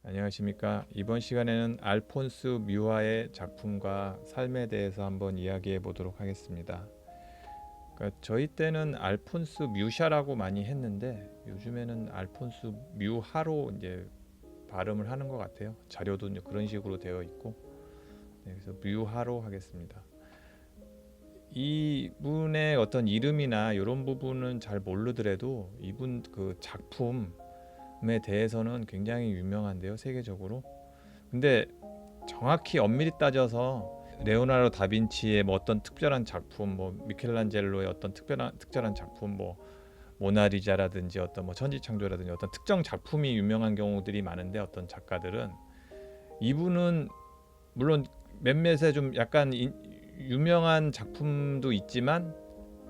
안녕하십니까. 이번 시간에는 알폰스 뮤아의 작품과 삶에 대해서 한번 이야기해 보도록 하겠습니다. 그러니까 저희 때는 알폰스 뮤샤라고 많이 했는데 요즘에는 알폰스 뮤하로 이제 발음을 하는 것 같아요. 자료도 그런 식으로 되어 있고, 그래서 뮤하로 하겠습니다. 이분의 어떤 이름이나 이런 부분은 잘 모르더라도 이분 그 작품에 대해서는 굉장히 유명한데요, 세계적으로. 근데 정확히 엄밀히 따져서 레오나르도 다빈치의 뭐 어떤 특별한 작품, 뭐 미켈란젤로의 어떤 특별한 작품, 뭐 모나리자라든지 어떤 뭐 천지창조라든지 어떤 특정 작품이 유명한 경우들이 많은데, 어떤 작가들은 이분은 물론 몇몇의 좀 약간 유명한 작품도 있지만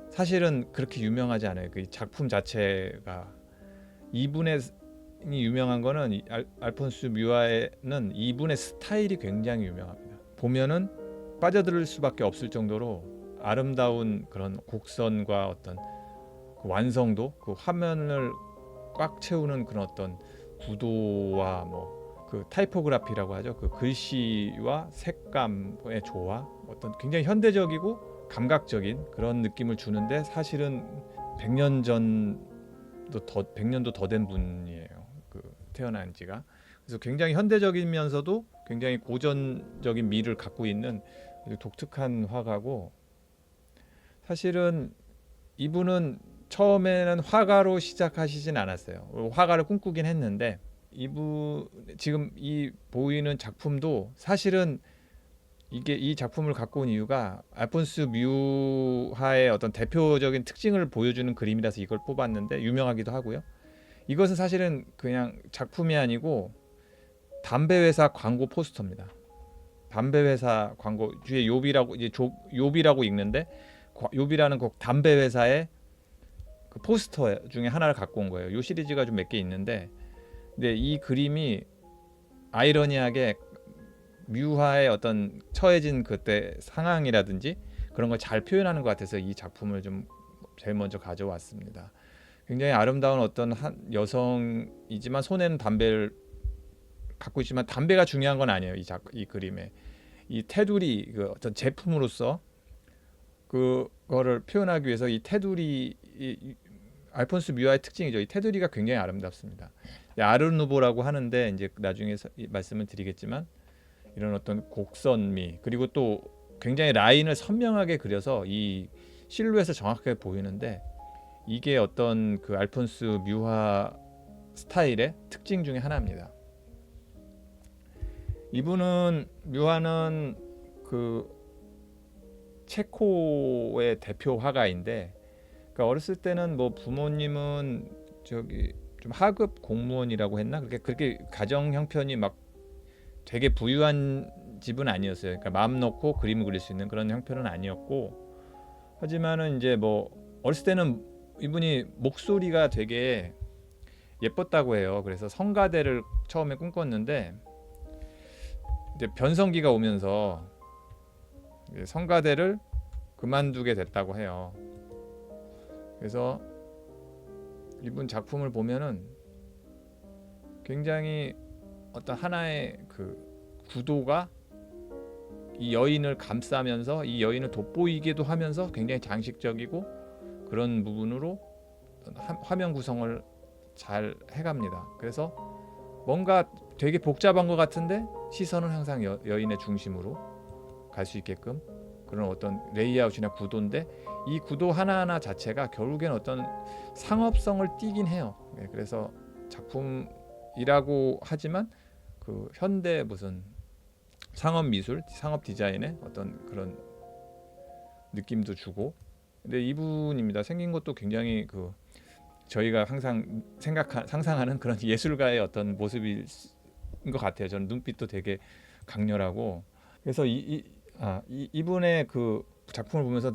사실은 그렇게 유명하지 않아요. 그 작품 자체가. 이분의 유명한 거는 알폰스 뮤아에는 이분의 스타일이 굉장히 유명합니다. 보면은 빠져들 수밖에 없을 정도로 아름다운 그런 곡선과 어떤 그 완성도, 그 화면을 꽉 채우는 그런 어떤 구도와 뭐 그 타이포그라피라고 하죠. 그 글씨와 색감의 조화, 어떤 굉장히 현대적이고 감각적인 그런 느낌을 주는데, 사실은 100년 전도 더 100년도 더 된 분이에요. 그 태어난 지가. 그래서 굉장히 현대적이면서도 굉장히 고전적인 미를 갖고 있는 아주 독특한 화가고, 사실은 이분은 처음에는 화가로 시작하시진 않았어요. 화가를 꿈꾸긴 했는데, 이분 지금 이 보이는 작품도 사실은 이게 이 작품을 갖고 온 이유가 알폰스 뮤하의 어떤 대표적인 특징을 보여주는 그림이라서 이걸 뽑았는데, 유명하기도 하고요. 이것은 사실은 그냥 작품이 아니고 담배 회사 광고 포스터입니다. 담배 회사 광고 뒤에 욥이라고, 이제 욥이라고 읽는데 욥이라는 그 담배 회사의 그 포스터 중에 하나를 갖고 온 거예요. 이 시리즈가 좀 몇 개 있는데, 근데 이 그림이 아이러니하게 뮤화의 어떤 처해진 그때 상황이라든지 그런 걸 잘 표현하는 것 같아서 이 작품을 좀 제일 먼저 가져왔습니다. 굉장히 아름다운 어떤 한 여성이지만 손에는 담배를 갖고 있지만, 담배가 중요한 건 아니에요. 이 그림에 이 테두리, 그 어떤 제품으로서 그거를 표현하기 위해서 이 테두리, 알폰스 뮤아의 특징이죠. 이 테두리가 굉장히 아름답습니다. 아르누보라고 하는데, 이제 나중에 말씀을 드리겠지만, 이런 어떤 곡선미, 그리고 또 굉장히 라인을 선명하게 그려서 이 실루엣을 정확하게 보이는데, 이게 어떤 그 알폰스 뮤아 스타일의 특징 중에 하나입니다. 이분은 뮤아는 그 체코의 대표 화가인데, 그러니까 어렸을 때는 뭐 부모님은 저기 좀 하급 공무원이라고 했나, 그렇게 가정 형편이 막 되게 부유한 집은 아니었어요. 그러니까 마음 놓고 그림을 그릴 수 있는 그런 형편은 아니었고, 하지만은 이제 뭐 어렸을 때는 이분이 목소리가 되게 예뻤다고 해요. 그래서 성가대를 처음에 꿈꿨는데, 이제 변성기가 오면서 성가대를 그만두게 됐다고 해요. 그래서 이분 작품을 보면은 굉장히 어떤 하나의 그 구도가 이 여인을 감싸면서 이 여인을 돋보이기도 하면서 굉장히 장식적이고, 그런 부분으로 화면 구성을 잘 해갑니다. 그래서 뭔가 되게 복잡한 것 같은데 시선은 항상 여인의 중심으로 갈 수 있게끔 그런 어떤 레이아웃이나 구도인데, 이 구도 하나하나 자체가 결국엔 어떤 상업성을 띠긴 해요. 그래서 작품이라고 하지만 그 현대 무슨 상업 미술, 상업 디자인의 어떤 그런 느낌도 주고. 근데 이분입니다. 생긴 것도 굉장히 그 저희가 항상 상상하는 그런 예술가의 어떤 모습인 것 같아요. 저는 눈빛도 되게 강렬하고. 그래서 이분의 그 작품을 보면서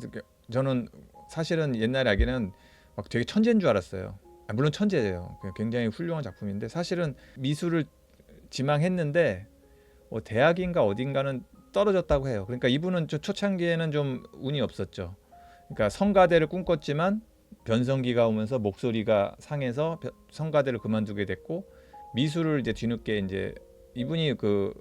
저는 사실은 옛날에 알기는 막 되게 천재인 줄 알았어요. 물론 천재예요. 굉장히 훌륭한 작품인데, 사실은 미술을 지망했는데 대학인가 어딘가는 떨어졌다고 해요. 그러니까 이분은 초창기에는 좀 운이 없었죠. 그러니까 성가대를 꿈꿨지만 변성기가 오면서 목소리가 상해서 성가대를 그만두게 됐고, 미술을 이제 뒤늦게 이제 이분이 그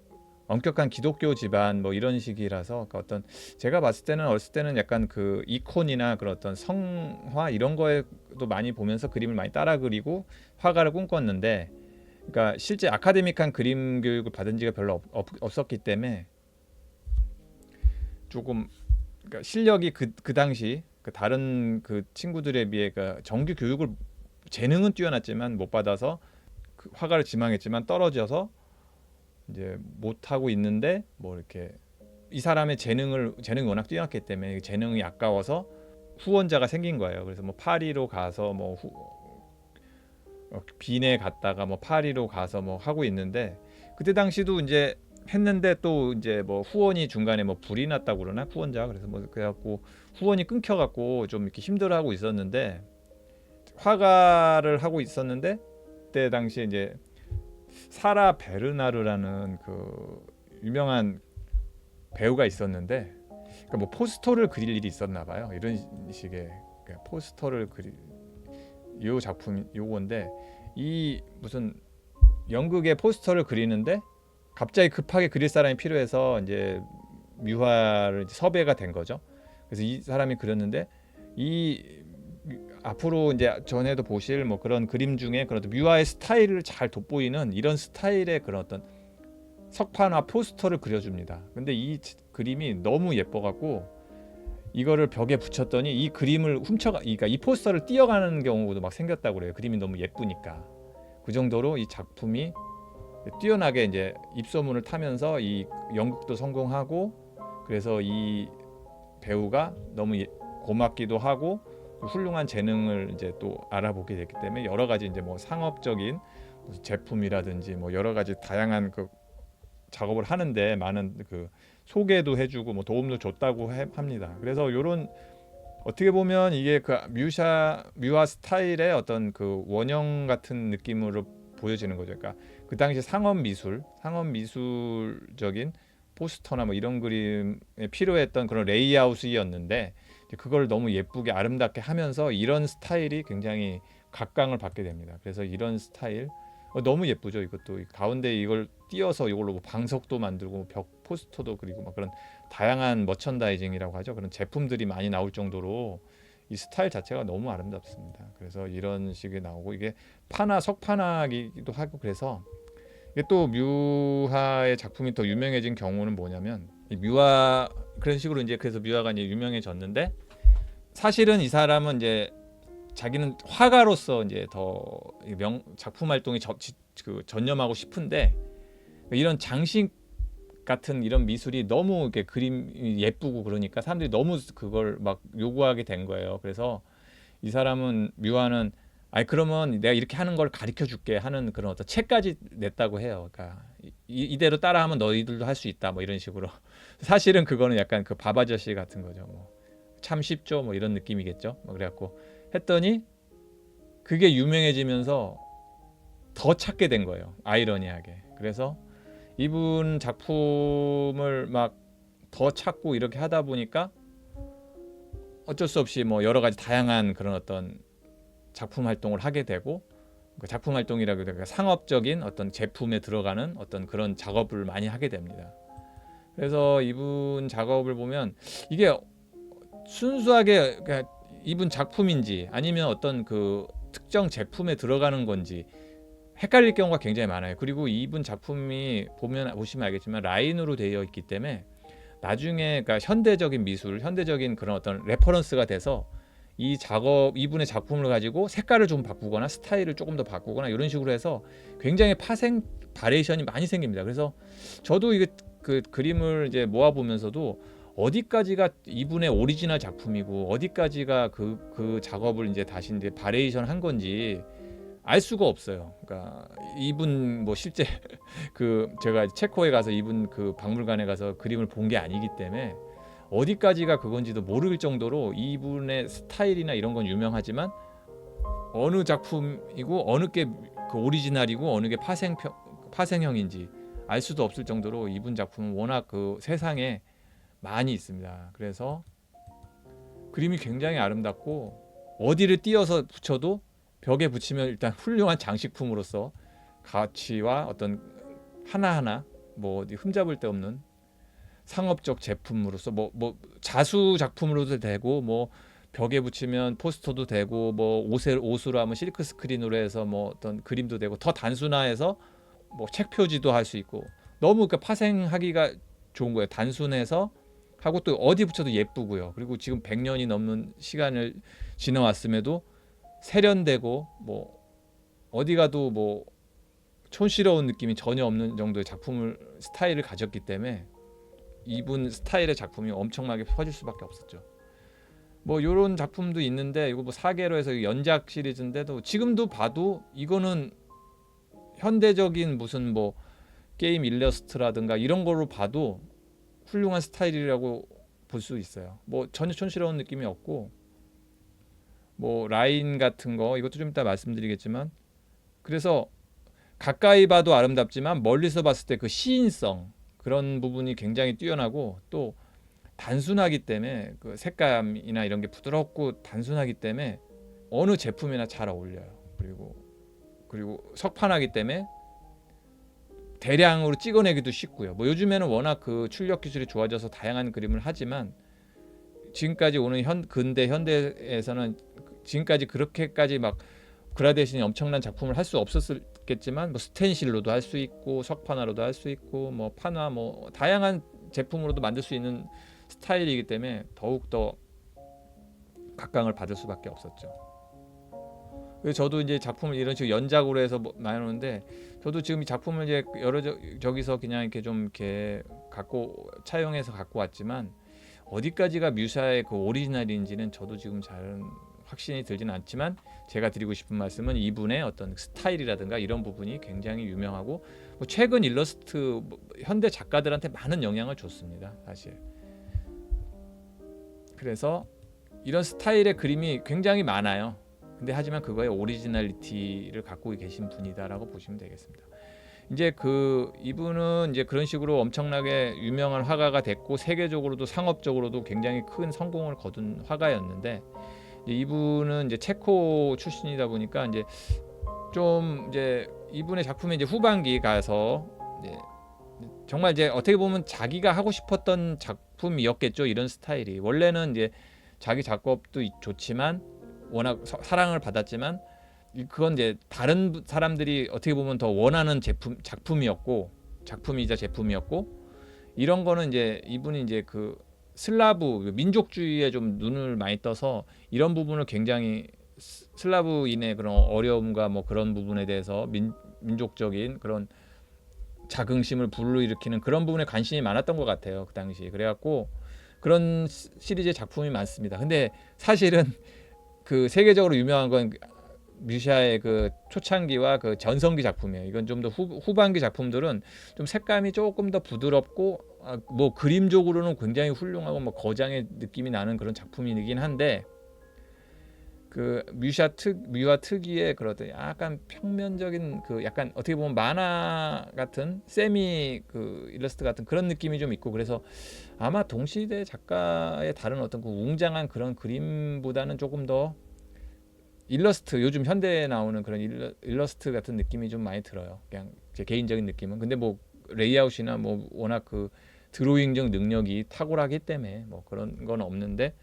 엄격한 기독교 집안 뭐 이런 식이라서 그 어떤 제가 봤을 때는 어렸을 때는 약간 그 이콘이나 그런 어떤 성화 이런 거에도 많이 보면서 그림을 많이 따라 그리고 화가를 꿈꿨는데 그러니까 실제 아카데믹한 그림 교육을 받은 지가 별로 없었기 때문에 조금 그러니까 실력이 그 당시 그 다른 그 친구들에 비해 그 정규 교육을 재능은 뛰어났지만 못 받아서 그 화가를 지망했지만 떨어져서 이제 못 하고 있는데 뭐 이렇게 이 사람의 재능이 워낙 뛰어났기 때문에 재능이 아까워서 후원자가 생긴 거예요. 그래서 뭐 파리로 가서 뭐 빈에 갔다가 뭐 파리로 가서 뭐 하고 있는데 그때 당시도 이제 했는데 또 이제 뭐 후원이 중간에 뭐 불이 났다고 그러나 후원자 그래서 뭐 그래갖고 후원이 끊겨갖고 좀 이렇게 힘들어하고 있었는데 화가를 하고 있었는데 그때 당시에 이제 사라 베르나르라는 그 유명한 배우가 있었는데 그러니까 뭐 포스터를 그릴 일이 있었나 봐요. 이런 식의 그러니까 포스터를 그릴 요 작품 요건데 이 무슨 연극의 포스터를 그리는데 갑자기 급하게 그릴 사람이 필요해서 이제 뮤화를 이제 섭외가 된 거죠. 그래서 이 사람이 그렸는데 이 앞으로 이제 전에도 보실 뭐 그런 그림 중에 그런 뮤화의 스타일을 잘 돋보이는 이런 스타일의 그런 어떤 석판화 포스터를 그려줍니다. 근데 이 그림이 너무 예뻐갖고 이거를 벽에 붙였더니 이 그림을 그러니까 이 포스터를 띄어가는 경우도 막 생겼다고 그래요. 그림이 너무 예쁘니까. 그 정도로 이 작품이 뛰어나게 이제 입소문을 타면서 이 연극도 성공하고 그래서 이 배우가 너무 고맙기도 하고 훌륭한 재능을 이제 또 알아보게 됐기 때문에 여러 가지 이제 뭐 상업적인 제품이라든지 뭐 여러 가지 다양한 그 작업을 하는데 많은 그 소개도 해주고 뭐 도움도 줬다고 합니다. 그래서 이런 어떻게 보면 이게 그 뮤화 스타일의 어떤 그 원형 같은 느낌으로 보여지는 거죠. 그러니까 그 당시 상업 미술적인 포스터나 뭐 이런 그림에 필요했던 그런 레이아웃이었는데 그걸 너무 예쁘게 아름답게 하면서 이런 스타일이 굉장히 각광을 받게 됩니다. 그래서 이런 스타일 너무 예쁘죠. 이것도 가운데 이걸 띄어서 이걸로 뭐 방석도 만들고 벽 포스터도 그리고 막 그런 다양한 머천다이징이라고 하죠. 그런 제품들이 많이 나올 정도로 이 스타일 자체가 너무 아름답습니다. 그래서 이런 식이 나오고 이게 석판화기도 하고 그래서 이게 또 뮤화의 작품이 더 유명해진 경우는 뭐냐면 이 뮤화 그런 식으로 이제 그래서 뮤화가 이제 유명해졌는데 사실은 이 사람은 이제 자기는 화가로서 이제 더 작품 활동에 전념하고 싶은데 이런 장식 같은 이런 미술이 너무 이렇게 그림이 예쁘고 그러니까 사람들이 너무 그걸 막 요구하게 된 거예요. 그래서 이 사람은 뮤화는 아니 그러면 내가 이렇게 하는 걸 가르쳐 줄게 하는 그런 어떤 책까지 냈다고 해요. 그러니까 이대로 따라하면 너희들도 할 수 있다 뭐 이런 식으로. 사실은 그거는 약간 그 밥 아저씨 같은 거죠. 뭐 참 쉽죠 뭐 이런 느낌이겠죠. 뭐 그래갖고 했더니 그게 유명해지면서 더 찾게 된 거예요. 아이러니하게. 그래서 이분 작품을 막 더 찾고 이렇게 하다 보니까 어쩔 수 없이 뭐 여러 가지 다양한 그런 어떤 작품 활동을 하게 되고 그 작품 활동이라고 해야 상업적인 어떤 제품에 들어가는 어떤 그런 작업을 많이 하게 됩니다. 그래서 이분 작업을 보면 이게 순수하게 이분 작품인지 아니면 어떤 그 특정 제품에 들어가는 건지 헷갈릴 경우가 굉장히 많아요. 그리고 이분 작품이 보시면 알겠지만 라인으로 되어 있기 때문에 나중에 그러니까 현대적인 미술, 현대적인 그런 어떤 레퍼런스가 돼서 이분의 작품을 가지고 색깔을 좀 바꾸거나 스타일을 조금 더 바꾸거나 이런 식으로 해서 굉장히 바리에이션이 많이 생깁니다. 그래서 저도 이게 그 그림을 이제 모아 보면서도 어디까지가 이분의 오리지널 작품이고 어디까지가 그 작업을 이제 다시 이제 바리에이션 한 건지 알 수가 없어요. 그러니까 이분 뭐 실제 그 제가 체코에 가서 이분 그 박물관에 가서 그림을 본 게 아니기 때문에 어디까지가 그건지도 모를 정도로 이분의 스타일이나 이런 건 유명하지만 어느 작품이고 어느 게 그 오리지널이고 어느 게 파생형인지 알 수도 없을 정도로 이분 작품은 워낙 그 세상에 많이 있습니다. 그래서 그림이 굉장히 아름답고 어디를 띄어서 붙여도 벽에 붙이면 일단 훌륭한 장식품으로서 가치와 어떤 하나하나 뭐 어디 흠잡을 데 없는 상업적 제품으로서 뭐 자수 작품으로도 되고 뭐 벽에 붙이면 포스터도 되고 뭐 옷으로 하면 실크 스크린으로 해서 뭐 어떤 그림도 되고 더 단순화해서 뭐 책 표지도 할 수 있고 너무 그 파생하기가 좋은 거예요. 단순해서 하고 또 어디 붙여도 예쁘고요. 그리고 지금 100년이 넘는 시간을 지나왔음에도 세련되고 뭐 어디 가도 뭐 촌스러운 느낌이 전혀 없는 정도의 작품을 스타일을 가졌기 때문에 이분 스타일의 작품이 엄청나게 퍼질 수밖에 없었죠. 뭐 이런 작품도 있는데 이거 뭐 4개로 해서 연작 시리즈인데도 지금도 봐도 이거는 현대적인 무슨 뭐 게임 일러스트라든가 이런 걸로 봐도 훌륭한 스타일이라고 볼 수 있어요. 뭐 전혀 촌스러운 느낌이 없고 뭐 라인 같은 거 이것도 좀 이따 말씀드리겠지만 그래서 가까이 봐도 아름답지만 멀리서 봤을 때 그 시인성 그런 부분이 굉장히 뛰어나고 또 단순하기 때문에 그 색감이나 이런 게 부드럽고 단순하기 때문에 어느 제품이나 잘 어울려요. 그리고 석판하기 때문에 대량으로 찍어내기도 쉽고요. 뭐 요즘에는 워낙 그 출력 기술이 좋아져서 다양한 그림을 하지만 지금까지 오는 근대 현대에서는 지금까지 그렇게까지 막 그라데이션이 엄청난 작품을 할 수 없었겠지만 뭐 스텐실로도 할 수 있고 석판화로도 할 수 있고 뭐 판화 뭐 다양한 제품으로도 만들 수 있는 스타일이기 때문에 더욱 더 각광을 받을 수밖에 없었죠. 그래서 저도 이제 작품을 이런 식으로 연작으로 해서 나누는데 저도 지금 이 작품을 이제 여러 저기서 그냥 이렇게 좀 이렇게 갖고 차용해서 갖고 왔지만 어디까지가 뮤샤의 그 오리지널인지는 저도 지금 잘 확신이 들지는 않지만 제가 드리고 싶은 말씀은 이분의 어떤 스타일이라든가 이런 부분이 굉장히 유명하고 뭐 최근 일러스트 현대 작가들한테 많은 영향을 줬습니다. 사실. 그래서 이런 스타일의 그림이 굉장히 많아요. 근데 하지만 그거의 오리지널리티를 갖고 계신 분이다라고 보시면 되겠습니다. 이제 이분은 이제 그런 식으로 엄청나게 유명한 화가가 됐고 세계적으로도 상업적으로도 굉장히 큰 성공을 거둔 화가였는데 이분은 이제 체코 출신이다 보니까 이제 좀 이제 이분의 작품이 이제 후반기 가서 이제 정말 이제 어떻게 보면 자기가 하고 싶었던 작품이었겠죠. 이런 스타일이 원래는 이제 자기 작업도 좋지만 워낙 사랑을 받았지만 그건 이제 다른 사람들이 어떻게 보면 더 원하는 작품이자 제품이었고 이런 거는 이제 이분이 이제 그 슬라브 민족주의에 좀 눈을 많이 떠서 이런 부분을 굉장히 슬라브인의 그런 어려움과 뭐 그런 부분에 대해서 민족적인 그런 자긍심을 불러일으키는 그런 부분에 관심이 많았던 것 같아요. 그 당시 그래갖고 그런 시리즈의 작품이 많습니다. 근데 사실은 그 세계적으로 유명한 건 뮤샤의 그 초창기와 그 전성기 작품이에요. 이건 좀 더 후반기 작품들은 좀 색감이 조금 더 부드럽고 뭐 그림적으로는 굉장히 훌륭하고 뭐 거장의 느낌이 나는 그런 작품이긴 한데 그 뮤화 특유의 그런 약간 평면적인 그 약간 어떻게 보면 만화 같은 세미 그 일러스트 같은 그런 느낌이 좀 있고 그래서 아마 동시대 작가의 다른 어떤 그 웅장한 그런 그림보다는 조금 더 일러스트 요즘 현대에 나오는 그런 일러스트 같은 느낌이 좀 많이 들어요. 그냥 제 개인적인 느낌은. 근데 뭐 레이아웃이나 뭐 워낙 그 드로잉적 능력이 탁월하기 때문에 뭐 그런 건 없는데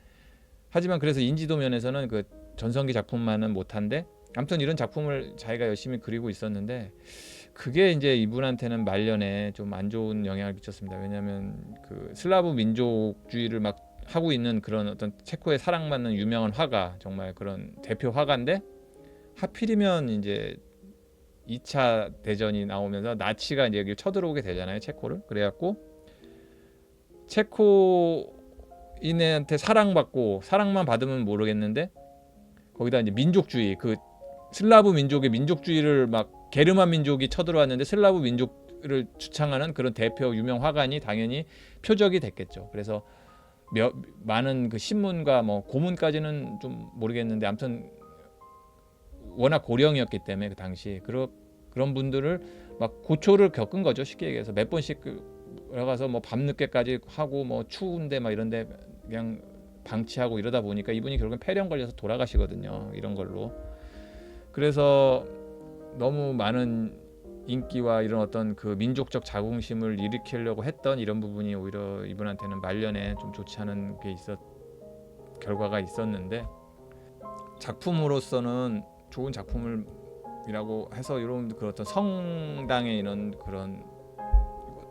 하지만 그래서 인지도 면에서는 그 전성기 작품만은 못한데 아무튼 이런 작품을 자기가 열심히 그리고 있었는데 그게 이제 이분한테는 말년에 좀 안 좋은 영향을 미쳤습니다. 왜냐하면 그 슬라브 민족주의를 막 하고 있는 그런 어떤 체코의 사랑받는 유명한 화가 정말 그런 대표 화가인데 하필이면 이제 2차 대전이 나오면서 나치가 이제 여기 쳐들어오게 되잖아요. 체코를. 그래갖고 체코인한테 사랑받고 사랑만 받으면 모르겠는데 거기다 이제 민족주의 그 슬라브 민족의 민족주의를 막 게르만 민족이 쳐들어왔는데 슬라브 민족을 주창하는 그런 대표 유명 화가니 당연히 표적이 됐겠죠. 그래서 많은 그 신문과 뭐 고문까지는 좀 모르겠는데 아무튼 워낙 고령이었기 때문에 그 당시 그런 분들을 막 고초를 겪은 거죠. 쉽게 얘기해서 몇 번씩 들어가서 뭐 밤늦게까지 하고 뭐 추운데 막 이런데 그냥 방치하고 이러다 보니까 이분이 결국엔 폐렴 걸려서 돌아가시거든요. 이런 걸로. 그래서 너무 많은 인기와 이런 어떤 그 민족적 자긍심을 일으키려고 했던 이런 부분이 오히려 이분한테는 말년에 좀 좋지 않은 게 결과가 있었는데, 작품으로서는 좋은 작품이라고 해서 이런 그 어떤 성당의 이런 그런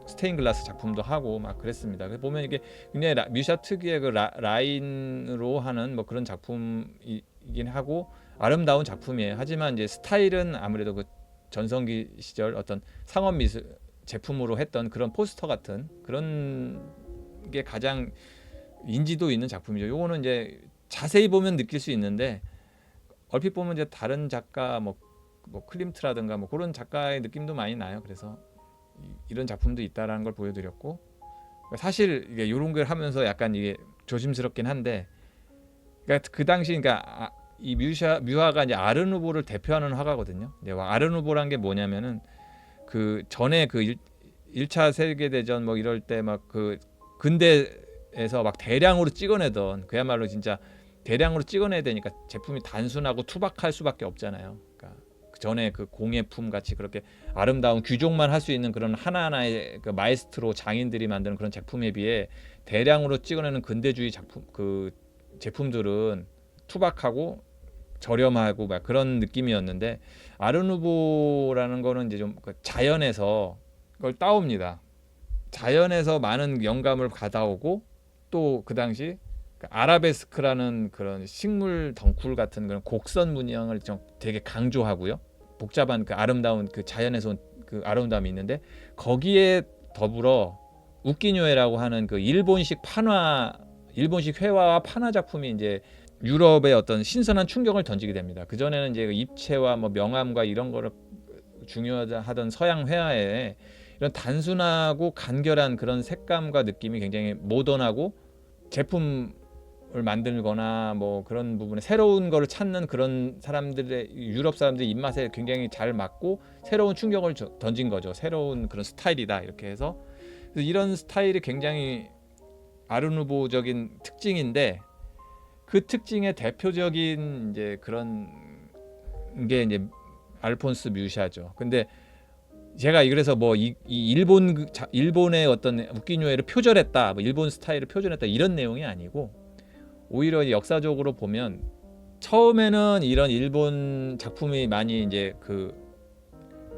스테인글라스 작품도 하고 막 그랬습니다. 그래서 보면 이게 굉장히 뮤샤 특유의 그 라인으로 하는 뭐 그런 작품이긴 하고 아름다운 작품이에요. 하지만 이제 스타일은 아무래도 그 전성기 시절 어떤 상업 미술 제품으로 했던 그런 포스터 같은 그런 게 가장 인지도 있는 작품이죠. 요거는 이제 자세히 보면 느낄 수 있는데, 얼핏 보면 이제 다른 작가 뭐 클림트라든가 뭐 그런 작가의 느낌도 많이 나요. 그래서 이런 작품도 있다라는 걸 보여드렸고, 사실 이게 이런 걸 하면서 약간 이게 조심스럽긴 한데, 그러니까 그 당시 그러니까 이 뮤화가 이제 아르누보를 대표하는 화가거든요. 아르누보란 게 뭐냐면은 그 전에 그 1차 세계 대전 뭐 이럴 때 막 그 근대에서 막 대량으로 찍어내던, 그야말로 진짜 대량으로 찍어내야 되니까 제품이 단순하고 투박할 수밖에 없잖아요. 그러니까 그 전에 그 공예품 같이 그렇게 아름다운 귀족만 할 수 있는 그런 하나하나의 그 마에스트로 장인들이 만드는 그런 제품에 비해 대량으로 찍어내는 근대주의 작품 그 제품들은 투박하고 저렴하고 막 그런 느낌이었는데, 아르누보라는 거는 이제 좀 자연에서 그걸 따옵니다. 자연에서 많은 영감을 받아오고, 또 그 당시 아라베스크라는 그런 식물 덩쿨 같은 그런 곡선 문양을 좀 되게 강조하고요. 복잡한 그 아름다운 그 자연에서 온 그 아름다움이 있는데, 거기에 더불어 우키뇨에라고 하는 그 일본식 회화와 판화 작품이 이제 유럽의 어떤 신선한 충격을 던지게 됩니다. 그 전에는 이제 입체와 뭐 명암과 이런 거를 중요하던 서양 회화에 이런 단순하고 간결한 그런 색감과 느낌이 굉장히 모던하고, 제품을 만들거나 뭐 그런 부분에 새로운 거를 찾는 그런 사람들의, 유럽 사람들의 입맛에 굉장히 잘 맞고 새로운 충격을 던진 거죠. 새로운 그런 스타일이다 이렇게 해서. 그래서 이런 스타일이 굉장히 아르누보적인 특징인데, 그 특징의 대표적인 이제 그런 게 이제 알폰스 뮤샤죠. 근데 제가 그래서 뭐 이 일본의 어떤 우키뇨에를 표절했다, 뭐 일본 스타일을 표절했다 이런 내용이 아니고, 오히려 역사적으로 보면 처음에는 이런 일본 작품이 많이 이제 그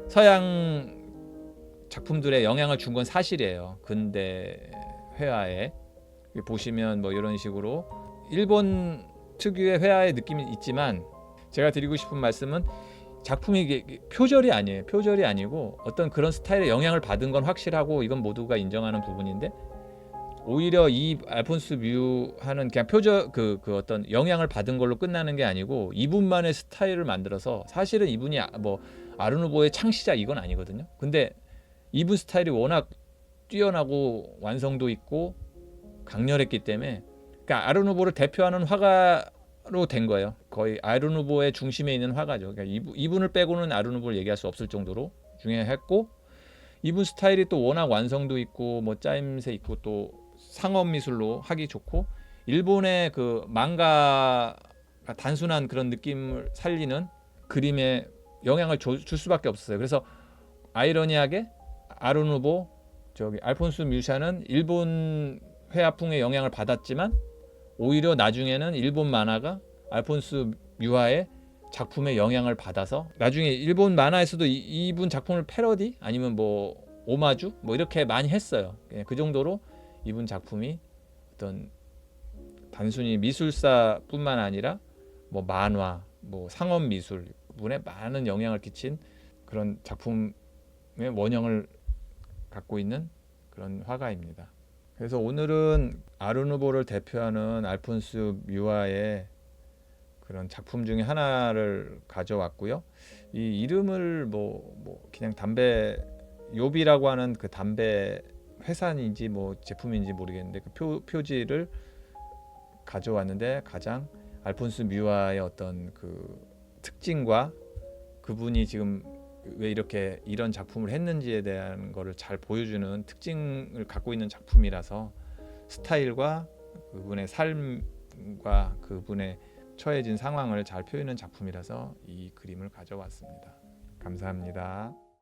서양 작품들의 영향을 준 건 사실이에요. 근대 회화에 보시면 뭐 이런 식으로 일본 특유의 회화의 느낌이 있지만, 제가 드리고 싶은 말씀은 작품이 표절이 아니에요. 표절이 아니고 어떤 그런 스타일의 영향을 받은 건 확실하고, 이건 모두가 인정하는 부분인데, 오히려 이 알폰스 뮤하는 그냥 표절 그 어떤 영향을 받은 걸로 끝나는 게 아니고, 이분만의 스타일을 만들어서, 사실은 이분이 뭐 아르누보의 창시자 이건 아니거든요. 근데 이분 스타일이 워낙 뛰어나고 완성도 있고 강렬했기 때문에, 그러니까 아르누보를 대표하는 화가로 된 거예요. 거의 아르누보의 중심에 있는 화가죠. 그러니까 이분을 빼고는 아르누보를 얘기할 수 없을 정도로 중요했고, 이분 스타일이 또 워낙 완성도 있고 뭐 짜임새 있고 또 상업 미술로 하기 좋고, 일본의 그 망가 단순한 그런 느낌을 살리는 그림에 영향을 줄 수밖에 없었어요. 그래서 아이러니하게 아르누보 알폰스 뮤샤는 일본 회화풍의 영향을 받았지만, 오히려 나중에는 일본 만화가 알폰스 뮤화의 작품에 영향을 받아서 나중에 일본 만화에서도 이분 작품을 패러디 아니면 뭐 오마주 뭐 이렇게 많이 했어요. 그 정도로 이분 작품이 어떤 단순히 미술사뿐만 아니라 뭐 만화, 뭐 상업 미술 분에 많은 영향을 끼친 그런 작품의 원형을 갖고 있는 그런 화가입니다. 그래서 오늘은 아르누보를 대표하는 알폰스 뮤화의 그런 작품 중에 하나를 가져왔고요. 이 이름을 뭐 그냥 담배 요비라고 하는 그 담배 회사인지 뭐 제품인지 모르겠는데, 그 표지를 가져왔는데, 가장 알폰스 뮤화의 어떤 그 특징과 그분이 지금 왜 이렇게 이런 작품을 했는지에 대한 거를 잘 보여주는 특징을 갖고 있는 작품이라서, 스타일과 그분의 삶과 그분의 처해진 상황을 잘 표현한 작품이라서 이 그림을 가져왔습니다. 감사합니다.